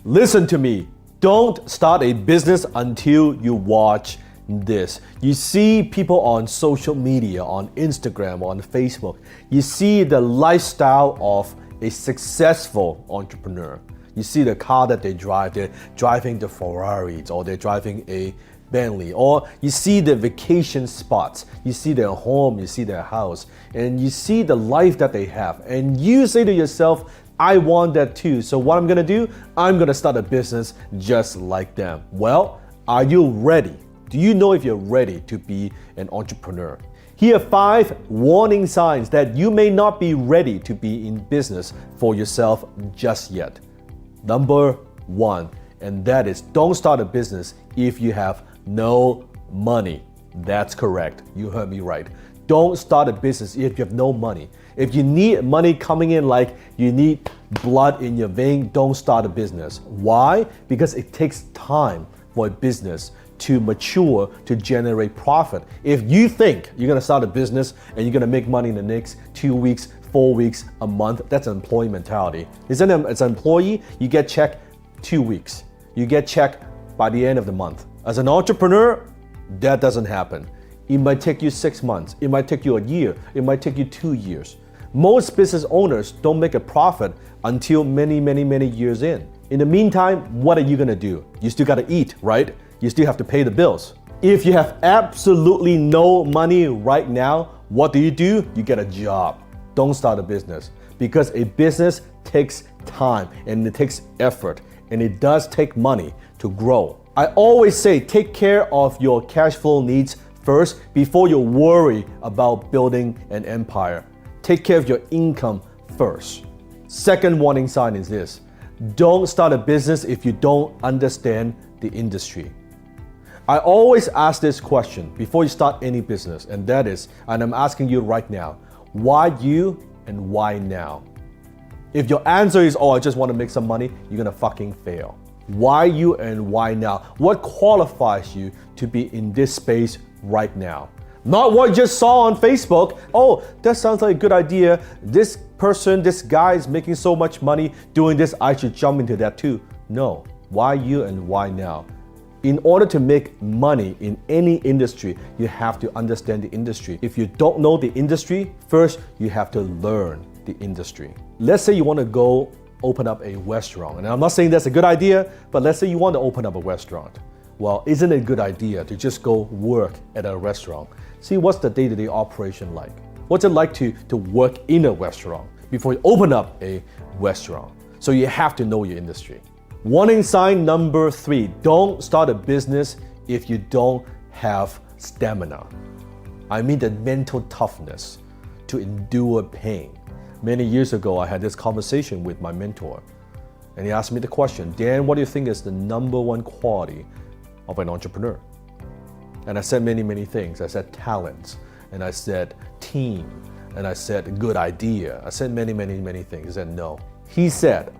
Listen to me. Don't start a business until you watch this. You see people on social media, on Instagram, on Facebook. You see the lifestyle of a successful entrepreneur. You see the car that they drive. They're driving the Ferraris, or they're driving a Bentley, or you see the vacation spots. You see their home, you see their house, and you see the life that they have. And you say to yourself, I want that too. So what I'm gonna do, I'm gonna start a business just like them. Well, are you ready? Do you know if you're ready to be an entrepreneur? Here are 5 warning signs that you may not be ready to be in business for yourself just yet. Number 1, and that is don't start a business if you have no money. That's correct. You heard me right. Don't start a business if you have no money. If you need money coming in like you need blood in your vein, don't start a business. Why? Because it takes time for a business to mature, to generate profit. If you think you're gonna start a business and you're gonna make money in the next 2 weeks, 4 weeks, a month, that's an employee mentality. As an employee, you get checked 2 weeks. You get checked by the end of the month. As an entrepreneur, that doesn't happen. It might take you 6 months. It might take you a year. It might take you 2 years. Most business owners don't make a profit until many, many, many years in. In the meantime, what are you gonna do? You still gotta eat, right? You still have to pay the bills. If you have absolutely no money right now, what do? You get a job. Don't start a business, because a business takes time and it takes effort, and it does take money to grow. I always say take care of your cash flow needs first before you worry about building an empire. Take care of your income first. Second warning sign is this: don't start a business if you don't understand the industry. I always ask this question before you start any business, and that is, and I'm asking you right now, why you and why now? If your answer is, oh, I just want to make some money, you're gonna fucking fail. Why you and why now? What qualifies you to be in this space right now? Not what you just saw on Facebook. Oh, that sounds like a good idea. This person, this guy is making so much money doing this, I should jump into that too. No, why you and why now? In order to make money in any industry, you have to understand the industry. If you don't know the industry, first you have to learn the industry. Let's say you want to go open up a restaurant. And I'm not saying that's a good idea, but let's say you want to open up a restaurant. Well, isn't it a good idea to just go work at a restaurant? See, what's the day-to-day operation like? What's it like to work in a restaurant before you open up a restaurant? So you have to know your industry. Warning sign number 3, don't start a business if you don't have stamina. I mean the mental toughness to endure pain. Many years ago, I had this conversation with my mentor, and he asked me the question, Dan, what do you think is the number 1 quality of an entrepreneur? And I said many, many things. I said talent, and I said team, and I said good idea. I said many, many, many things. He said no. He said,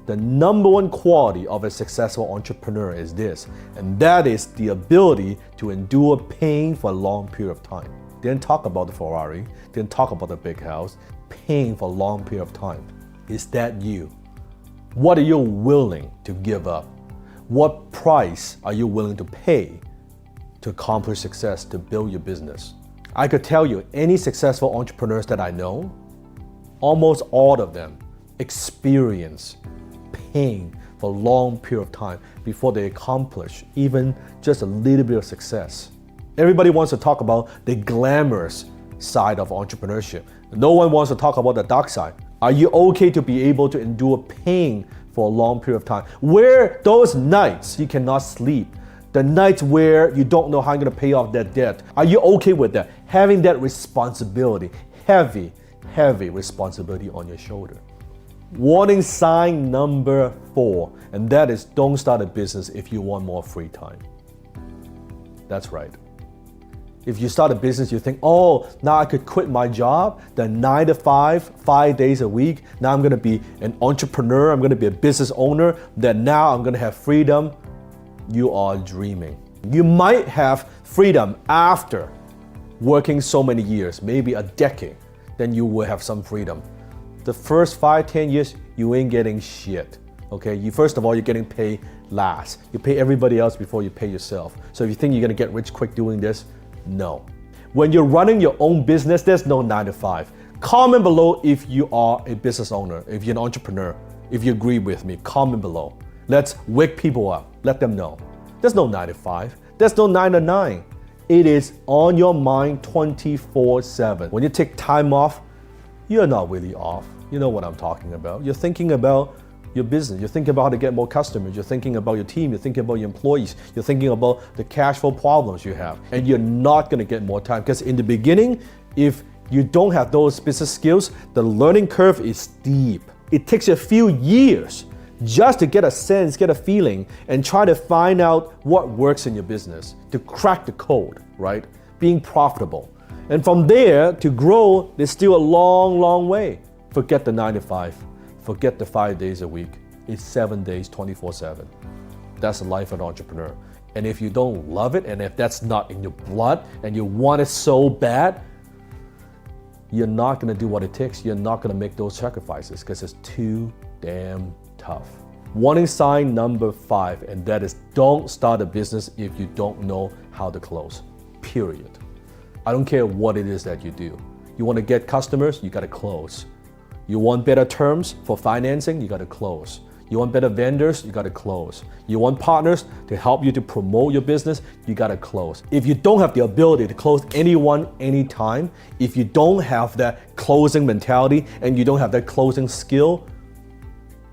the number 1 quality of a successful entrepreneur is this, and that is the ability to endure pain for a long period of time. Didn't talk about the Ferrari, didn't talk about the big house. Pain for a long period of time. Is that you? What are you willing to give up? What price are you willing to pay to accomplish success, to build your business? I could tell you, any successful entrepreneurs that I know, almost all of them experience pain for a long period of time before they accomplish even just a little bit of success. Everybody wants to talk about the glamorous side of entrepreneurship. No one wants to talk about the dark side. Are you okay to be able to endure pain for a long period of time? Where those nights you cannot sleep, the nights where you don't know how you're gonna pay off that debt, are you okay with that? Having that responsibility, heavy responsibility on your shoulder. Warning sign number 4, and that is don't start a business if you want more free time. That's right. If you start a business, you think, oh, now I could quit my job, the 9 to 5, 5 days a week. Now I'm gonna be an entrepreneur, I'm gonna be a business owner, then now I'm gonna have freedom. You are dreaming. You might have freedom after working so many years, maybe a decade, then you will have some freedom. The first 5, 10 years, you ain't getting shit. Okay, first of all, you're getting paid last. You pay everybody else before you pay yourself. So if you think you're gonna get rich quick doing this, no. When you're running your own business, there's no 9 to 5. Comment below if you are a business owner, if you're an entrepreneur, if you agree with me, comment below. Let's wake people up, let them know. There's no 9 to 5, there's no 9 to 9. It is on your mind 24/7. When you take time off, you're not really off. You know what I'm talking about. You're thinking about your business. You're thinking about how to get more customers. You're thinking about your team. You're thinking about your employees. You're thinking about the cash flow problems you have. And you're not gonna get more time because in the beginning, if you don't have those business skills, the learning curve is steep. It takes a few years just to get a sense, get a feeling, and try to find out what works in your business, to crack the code, right? Being profitable. And from there, to grow, there's still a long, long way. Forget the 9 to 5. Forget the 5 days a week. It's 7 days, 24/7. That's the life of an entrepreneur. And if you don't love it, and if that's not in your blood, and you want it so bad, you're not gonna do what it takes. You're not gonna make those sacrifices because it's too damn tough. Warning sign number 5, and that is don't start a business if you don't know how to close, period. I don't care what it is that you do. You wanna get customers, you gotta close. You want better terms for financing, you gotta close. You want better vendors, you gotta close. You want partners to help you to promote your business, you gotta close. If you don't have the ability to close anyone, anytime, if you don't have that closing mentality and you don't have that closing skill,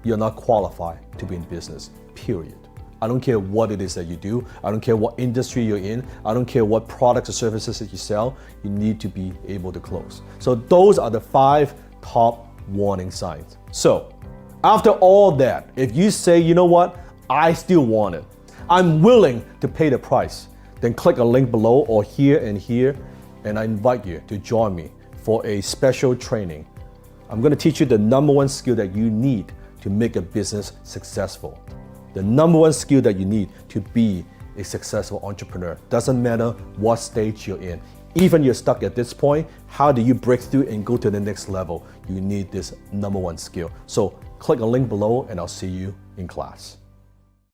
you're not qualified to be in business, period. I don't care what it is that you do. I don't care what industry you're in. I don't care what products or services that you sell. You need to be able to close. So those are the 5 top warning signs. So after all that, if you say, you know what, I still want it, I'm willing to pay the price, then click a link below or here, and I invite you to join me for a special training. I'm gonna teach you the number 1 skill that you need to make a business successful. The number 1 skill that you need to be a successful entrepreneur. Doesn't matter what stage you're in. Even you're stuck at this point, how do you break through and go to the next level? You need this number 1 skill. So click a link below and I'll see you in class.